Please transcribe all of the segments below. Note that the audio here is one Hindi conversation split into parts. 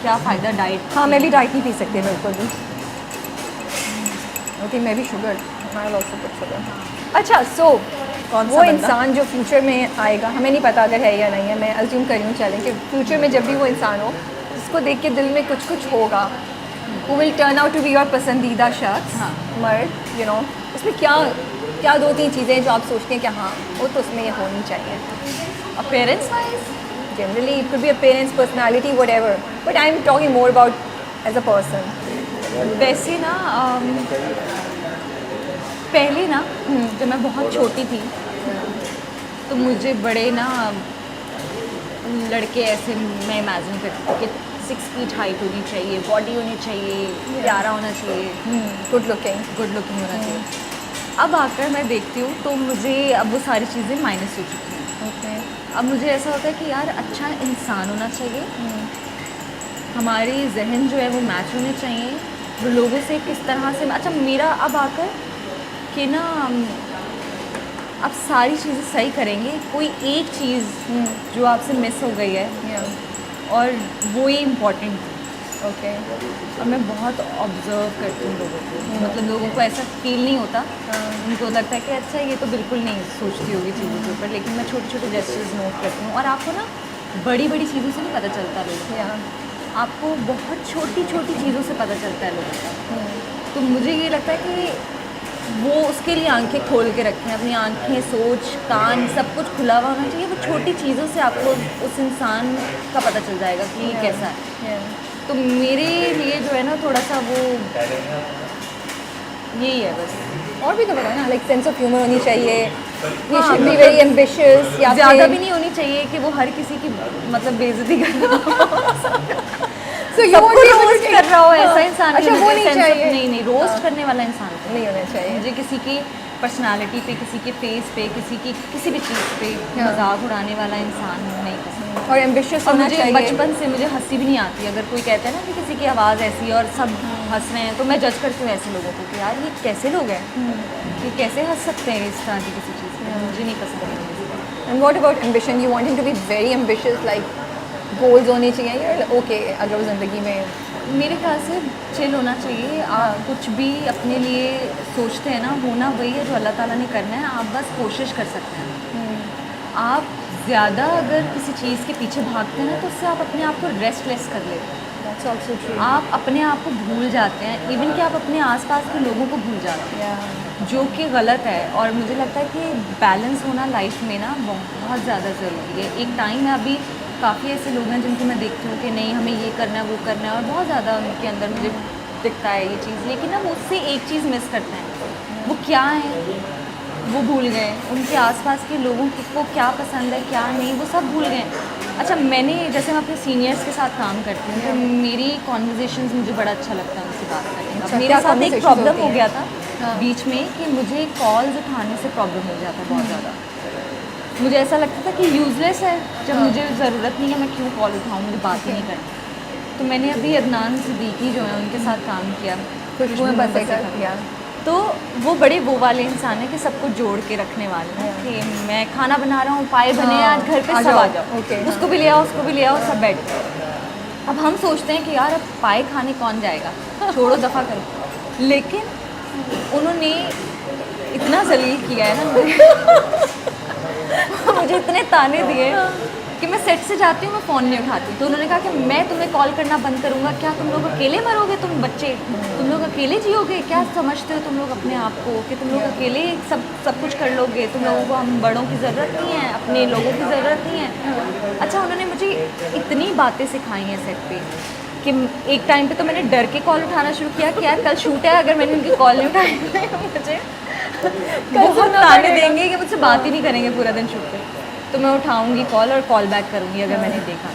क्या फ़ायदा डाइट? हाँ, मैं भी डाइट नहीं पी सकती बिल्कुल भी। ओके, मैं भी sugar, I also put sugar. अच्छा, सो कौन सा वो बंदा? इंसान जो फ्यूचर में आएगा, हमें नहीं पता अगर है या नहीं है, मैं अज्यूम कर रही हूँ चलें कि फ्यूचर में जब भी वो इंसान हो, उसको देख के दिल में कुछ कुछ होगा, वो will turn out to be your पसंदीदा शख्स, हाँ। मर्द, यू नो, उसमें क्या क्या 2-3 चीज़ें जो आप सोचते हैं कि हाँ वो तो उसमें ये होनी चाहिए? Appearance wise Generally, it could be appearance, personality, whatever. But I'm talking more about as a person. वैसे ना पहले ना जब मैं बहुत छोटी थी तो मुझे बड़े ना लड़के ऐसे मैं इमेजिन करती थी कि 6 फीट हाइट होनी चाहिए, बॉडी होनी चाहिए, प्यारा होना चाहिए, Good looking. गुड लुकिंग होना चाहिए। अब आकर मैं देखती हूँ तो मुझे अब वो सारी चीज़ें माइनस हो चुकी हैं। Okay. अब मुझे ऐसा होता है कि यार अच्छा इंसान होना चाहिए, हमारी जहन जो है वो मैच होने चाहिए, वो लोगों से किस तरह से अच्छा मेरा अब आकर कि ना अब सारी चीज़ें सही करेंगे, कोई एक चीज़ जो आपसे मिस हो गई है Yeah. और वो ही इम्पोर्टेंट थी। Okay. और मैं बहुत ऑब्ज़र्व करती हूँ लोगों को, मतलब लोगों को ऐसा फील नहीं होता, उनको लगता है कि अच्छा ये तो बिल्कुल नहीं सोचती होगी चीज़ों के ऊपर, लेकिन मैं छोटे छोटे जेस्चर्स नोट करती हूँ। और आपको ना बड़ी बड़ी चीज़ों से नहीं पता चलता लोगों को, Yeah. आपको बहुत छोटी छोटी चीज़ों से पता चलता है लोगों का। तो मुझे ये लगता है कि वो उसके लिए आंखें खोल के रखें, अपनी आंखें, सोच, कान सब कुछ खुला हुआ होना चाहिए। वो छोटी चीज़ों से आपको उस इंसान का पता चल जाएगा कि ये कैसा है। Yeah. तो मेरे लिए जो है ना थोड़ा सा वो यही है बस। और भी तो पता है ना, लाइक सेंस ऑफ ह्यूमर होनी चाहिए, you हाँ, should be मतलब very ambitious, या ज़्यादा फिर भी नहीं होनी चाहिए कि वो हर किसी की मतलब बेइज्जती करना so you सबको won't be able to roast take- कर रहा हो, ऐसा हाँ, इंसान अच्छा नहीं वो होना नहीं चाहिए, sense of- चाहिए, नहीं नहीं रोस्ट करने वाला इंसान तो नहीं होना चाहिए। मुझे किसी की पर्सनालिटी पे, किसी के फेस पे, किसी भी चीज़ पे हाँ। मजाक उड़ाने वाला इंसान नहीं पसंद। और ambitious और होना मुझे चाहिए। बचपन से मुझे हंसी भी नहीं आती, अगर कोई कहता है ना कि किसी की आवाज़ ऐसी है और सब हंस रहे हैं, तो मैं जज करती हूँ ऐसे लोगों को कि यार ये कैसे लोग हैं, ये कैसे हंस सकते हैं इस तरह की किसी चीज़ पर, मुझे नहीं पसंद है। And what about ambition? You want him to be very ambitious, like goals होने चाहिए, या okay अगर वो ज़िंदगी में मेरे ख्याल से चिल होना चाहिए। आप कुछ भी अपने लिए सोचते हैं ना, होना वही है जो अल्लाह ताला ने करना है, आप बस कोशिश कर सकते हैं। आप ज़्यादा अगर किसी चीज़ के पीछे भागते हैं ना तो उससे आप अपने आप को रेस्टलेस कर लेते हैं, that's also true. आप अपने आप को भूल जाते हैं, इवन कि आप अपने आसपास के लोगों को भूल जाते हैं, Yeah. जो कि गलत है। और मुझे लगता है कि बैलेंस होना लाइफ में ना बहुत ज़्यादा ज़रूरी है। एक टाइम है, अभी काफ़ी ऐसे लोग हैं जिनको मैं देखती हूँ कि नहीं हमें ये करना है वो करना है, और बहुत ज़्यादा उनके अंदर मुझे दिखता है ये चीज़, लेकिन ना वो उससे एक चीज़ मिस करते हैं, वो क्या है वो भूल गए, उनके आसपास के लोगों को क्या पसंद है क्या नहीं वो सब भूल गए। अच्छा मैंने जैसे मैं अपने सीनियर्स के साथ काम करती हूँ तो मेरी कॉन्वर्जेशंस मुझे बड़ा अच्छा लगता है उनसे बात करने का। अच्छा, मेरे क्या साथ एक conversations प्रॉब्लम होती हो हैं? गया था हाँ। बीच में कि मुझे कॉल्स उठाने से प्रॉब्लम हो जाता है बहुत ज़्यादा। मुझे ऐसा लगता था कि यूज़लेस है, जब मुझे ज़रूरत नहीं है मैं क्यों कॉल उठाऊँ, मुझे बात ही नहीं करनी। तो मैंने अभी अदनान सिद्दीकी जो है उनके साथ काम किया, खुशबू में बसे कर दिया। तो वो बड़े वो वाले इंसान हैं कि सबको जोड़ के रखने वाले हैं कि मैं खाना बना रहा हूँ, पाए बने हैं, आज घर पे आ सब जाओ। आ जाओ, Okay, उसको भी ले आओ उसको भी ले आओ, सब बैठ। अब हम सोचते हैं कि यार अब पाए खाने कौन जाएगा, छोड़ो दफ़ा करो, लेकिन उन्होंने इतना जलील किया है ना मुझे इतने ताने दिए कि मैं सेट से जाती हूँ मैं फ़ोन नहीं उठाती। तो उन्होंने कहा कि मैं तुम्हें कॉल करना बंद करूँगा, क्या तुम लोग अकेले मरोगे, तुम बच्चे तुम लोग अकेले जियोगे, क्या समझते हो तुम लोग अपने आप को कि तुम लोग अकेले सब कुछ कर लोगे, तुम लोगों को हम बड़ों की ज़रूरत नहीं है, अपने लोगों की ज़रूरत नहीं है। अच्छा उन्होंने मुझे इतनी बातें सिखाई हैं सेट पे कि एक टाइम पे तो मैंने डर के कॉल उठाना शुरू किया कि यार कल शूट है, अगर मैंने उनकी कॉल नहीं उठाई मुझे बहुत ताने देंगे कि मुझसे बात ही नहीं करेंगे पूरा दिन शूट पे। तो मैं उठाऊंगी कॉल और कॉल बैक करूंगी अगर मैंने देखा।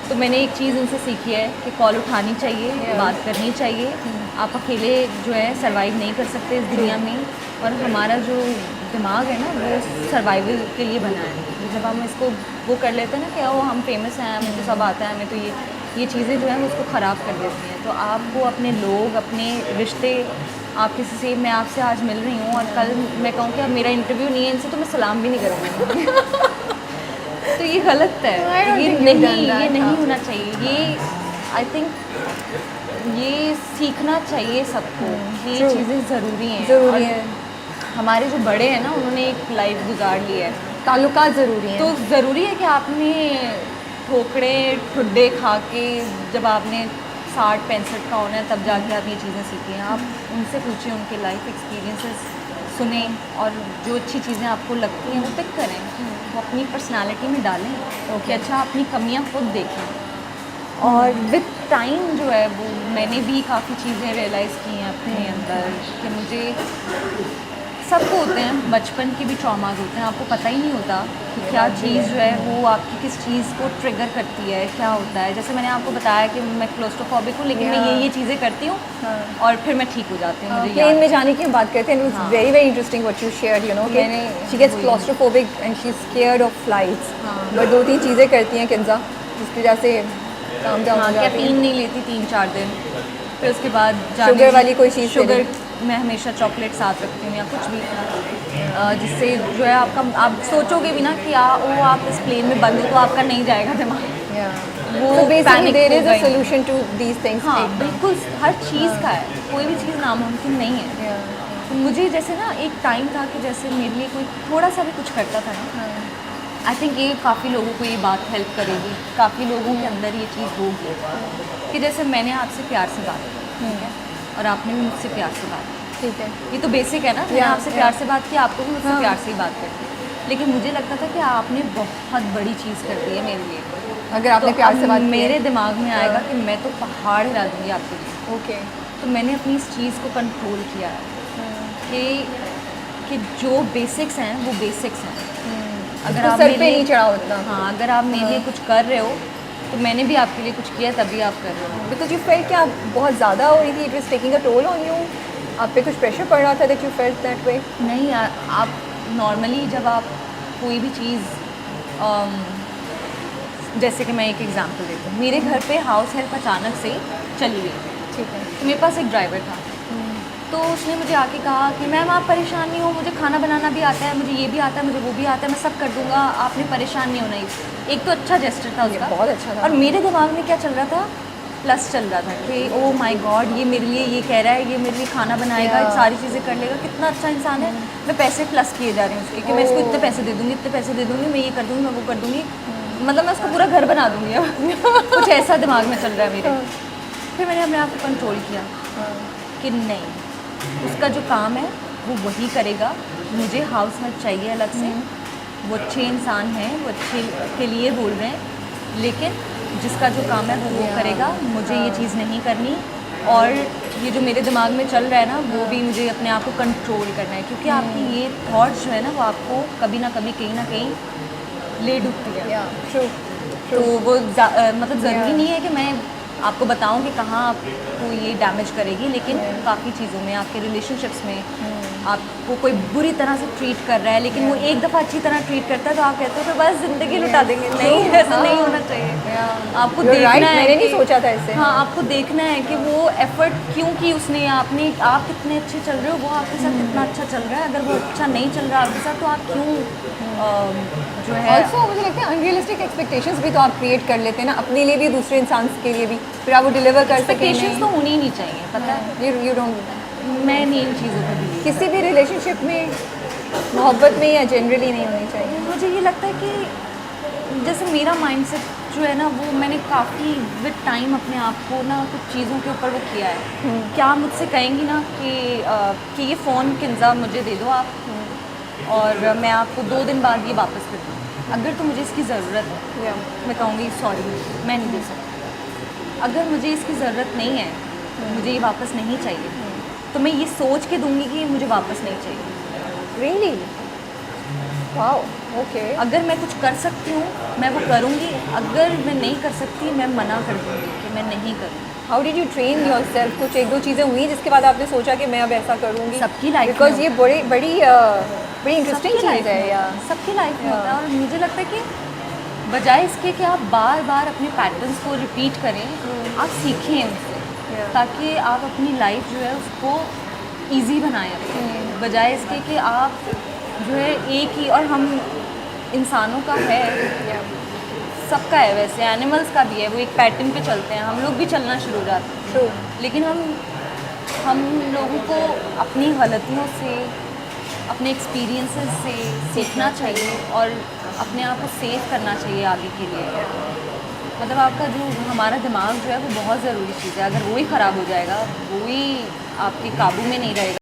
तो मैंने एक चीज़ उनसे सीखी है कि कॉल उठानी चाहिए, बात करनी चाहिए। आप अकेले जो है सर्वाइव नहीं कर सकते इस दुनिया में, और हमारा जो दिमाग है ना वो सर्वाइवल के लिए बना है। जब हम इसको वो कर लेते हैं ना कि ओ हम फेमस हैं, हमें तो सब आता है, हमें तो ये चीज़ें जो हैं वो उसको ख़राब कर देती हैं। तो आपको अपने लोग, अपने रिश्ते, आप किसी से, मैं आपसे आज मिल रही हूँ और कल मैं कहूँ कि अब मेरा इंटरव्यू नहीं है इनसे तो मैं सलाम भी नहीं करूँगी तो ये गलत है, I don't ये think you've done that, नहीं हाँ। होना चाहिए। ये आई थिंक ये सीखना चाहिए सबको कि ये True. चीज़ें ज़रूरी हैं। ज़रूरी और है, हमारे जो बड़े हैं ना, उन्होंने एक लाइफ गुजार ली है, ताल्लुकात ज़रूरी हैं। तो ज़रूरी है कि आपने ठोकरे ठुड्डे खा के जब आपने 60-65 का होना है तब जाके आप ये चीज़ें सीखी हैं। आप उनसे पूछें, उनके लाइफ एक्सपीरियंसेस सुने और जो अच्छी चीज़ें आपको लगती हैं वो पिक करें, वो अपनी पर्सनालिटी में डालें कि अच्छा अपनी कमियां खुद देखें। और विद टाइम जो है वो मैंने भी काफ़ी चीज़ें रियलाइज़ की हैं अपने अंदर कि मुझे सबको होते हैं, बचपन के भी ट्रॉमाज होते हैं, आपको पता ही नहीं होता कि क्या चीज़ जो है वो आपकी किस चीज़ को ट्रिगर करती है, क्या होता है। जैसे मैंने आपको बताया कि मैं क्लोस्ट्रोफोबिक हूँ, लेकिन मैं ये चीज़ें करती हूँ और फिर मैं ठीक हो जाती हूँ। मुझे प्लेन याद में जाने की हम बात करते हैं, इट्स हाँ। Very very interesting what you shared, you know, कि मैंने शी गेट्स वही- claustrophobic and she is scared of flights, हाँ। बट 2-3 चीज़ें करती हैं किन्जा जिसकी वजह से काम डाउन हाँ, हो जाती है। कैफीन नहीं लेती 3-4 दिन, फिर उसके बाद शुगर वाली कोई चीज़ ले शुगर लें। मैं हमेशा चॉकलेट साथ रखती हूँ या कुछ भी, जिससे जो है आपका, आप सोचोगे भी ना कि वो आप इस प्लेन में बंद हो तो आपका नहीं जाएगा दिमाग। वो So basically panic there is a होगा ही। solution to these things. हाँ एक- बिल्कुल, हर चीज़ का है, कोई भी चीज़ नामुमकिन नहीं है। Yeah. तो मुझे जैसे ना एक टाइम था कि जैसे मेरे लिए कोई थोड़ा सा भी कुछ करता था ना, आई थिंक ये काफ़ी लोगों को ये बात हेल्प करेगी, काफ़ी लोगों के अंदर ये चीज़ होगी कि जैसे मैंने आपसे प्यार से बात की, ठीक है, और आपने भी मुझसे प्यार से बात की, ठीक है। ये तो बेसिक है ना, मैंने Yeah, आपसे yeah. प्यार से बात की, आपको भी मुझसे हाँ। प्यार से ही बात करनी। लेकिन मुझे लगता था कि आपने बहुत बड़ी चीज़ कर दी है मेरे लिए, अगर आपने तो प्यार अब से बात की मेरे है। दिमाग में आएगा हाँ। कि मैं तो पहाड़ हिला दूँगी आपके लिए। ओके। तो मैंने अपनी इस चीज़ को कंट्रोल किया है कि जो बेसिक्स हैं वो बेसिक्स हैं। अगर तो आप सर मेरे पे लिए- नहीं चढ़ा उतना। हाँ, अगर आप मेरे लिए कुछ कर रहे हो तो मैंने भी आपके लिए कुछ किया, तभी आप कर रहे हो। बिकॉज यू फेल्ट कि आप बहुत ज़्यादा हो रही थी, it was taking a toll on you, आप पे कुछ प्रेशर पड़ रहा था that you felt that way. नहीं आप नॉर्मली जब आप कोई भी चीज़ जैसे कि मैं एक एग्जांपल देती हूँ, मेरे घर पे हाउस हेल्प अचानक से चली गई, ठीक है। तो मेरे पास एक ड्राइवर था, तो उसने मुझे आके कहा कि मैम आप परेशान नहीं हो, मुझे खाना बनाना भी आता है, मुझे ये भी आता है, मुझे वो भी आता है, मैं सब कर दूंगा, आपने परेशान नहीं होना ही। एक तो अच्छा जेस्चर था ये उसका, बहुत अच्छा था। और मेरे दिमाग में क्या चल रहा था, प्लस चल रहा था कि ओ माय गॉड, ये मेरे लिए ये कह रहा है, ये मेरे लिए खाना बनाएगा, Yeah. सारी चीज़ें कर लेगा, कितना अच्छा इंसान है। मैं पैसे प्लस किए जा रही हूँ उसके कि मैं इसको इतने पैसे दे दूँगी, इतने पैसे दे दूँगी, मैं ये कर दूँगी, मैं वो कर दूँगी, मतलब मैं उसको पूरा घर बना दूँगी अब कुछ ऐसा दिमाग में चल रहा है मेरे। फिर मैंने अपने आप को कंट्रोल किया कि नहीं, उसका जो काम है वो वही करेगा, मुझे हाउस हेल्प चाहिए अलग से, वो अच्छे इंसान हैं, वो अच्छे के लिए बोल रहे हैं, लेकिन जिसका जो काम है वो करेगा, मुझे ये चीज़ नहीं करनी। और ये जो मेरे दिमाग में चल रहा है ना, वो भी मुझे अपने आप को कंट्रोल करना है, क्योंकि आपकी ये थॉट्स जो है ना, वो आपको कभी ना कहीं ले डूबती है। या ट्रू। तो वो मतलब ज़रूरी Yeah. नहीं है कि मैं आपको बताऊं कि कहाँ आपको ये डैमेज करेगी, लेकिन काफ़ी चीज़ों में, आपके रिलेशनशिप्स में आपको कोई बुरी तरह से ट्रीट कर रहा है, लेकिन वो एक दफ़ा अच्छी तरह ट्रीट करता है तो आप कहते हो तो बस ज़िंदगी लुटा देंगे। नहीं, ऐसा नहीं होना चाहिए। आपको You're देखना right, है मैंने नहीं कि- सोचा था इससे। हाँ, आपको देखना है कि वो एफर्ट क्यों की उसने, आप कितने अच्छे चल रहे हो, वो आपके साथ कितना अच्छा चल रहा है। अगर वो अच्छा नहीं चल रहा आपके साथ तो आप क्यों जो है ऑल्सो मुझे लगता है अनरियलिस्टिक एक्सपेक्टेशंस भी तो आप क्रिएट कर लेते हैं ना, अपने लिए भी, दूसरे इंसान के लिए भी, फिर आप वो डिलीवर कर सकें एक्सपेक्टेशंस तो होनी ही नहीं चाहिए, पता है। You don't. मैं नहीं इन चीज़ों पर भी, किसी भी रिलेशनशिप में, मोहब्बत में या जनरली नहीं होनी चाहिए। मुझे ये लगता है कि जैसे मेरा माइंडसेट जो है ना, वो मैंने काफ़ी विद टाइम अपने आप को ना कुछ चीज़ों के ऊपर वो किया है। क्या मुझसे कहेंगी ना कि ये फ़ोन किन्जा मुझे दे दो आप, और मैं आपको 2 दिन बाद ये वापस कर दूँ, अगर तो मुझे इसकी ज़रूरत है मैं कहूँगी सॉरी मैं नहीं दे सकती। अगर मुझे इसकी ज़रूरत नहीं है, मुझे ये वापस नहीं चाहिए, तो मैं ये सोच के दूँगी कि ये मुझे वापस नहीं चाहिए। रियली? Wow, okay. अगर मैं कुछ कर सकती हूँ मैं वो करूँगी, अगर मैं नहीं कर सकती मैं मना कर दूँगी कि मैं नहीं करूँगी। How did you train your self? कुछ 1-2 चीज़ें हुई जिसके बाद आपने सोचा कि मैं अब ऐसा करूँगी? सबकी लाइफ बिकॉज में ये बड़ी इंटरेस्टिंग सबकी चीज़ लाइफ है। में या सबकी लाइफ में होता है, और मुझे लगता है कि बजाय इसके कि आप बार बार अपने पैटर्न्स को रिपीट करें, आप सीखें उससे, ताकि आप अपनी लाइफ जो है उसको इजी बनाएं अपनी, बजाय इसके कि आप जो है एक ही, और हम इंसानों का है सबका है वैसे, एनिमल्स का भी है, वो एक पैटर्न पे चलते हैं, हम लोग भी चलना शुरू हो जाते हैं। ट्रू। लेकिन हम लोगों को अपनी गलतियों से, अपने एक्सपीरियंसेस से सीखना चाहिए और अपने आप को सेव करना चाहिए आगे के लिए। मतलब आपका जो हमारा दिमाग जो है वो बहुत ज़रूरी चीज़ है, अगर वो ही ख़राब हो जाएगा, वो ही आपके काबू में नहीं रहेगा,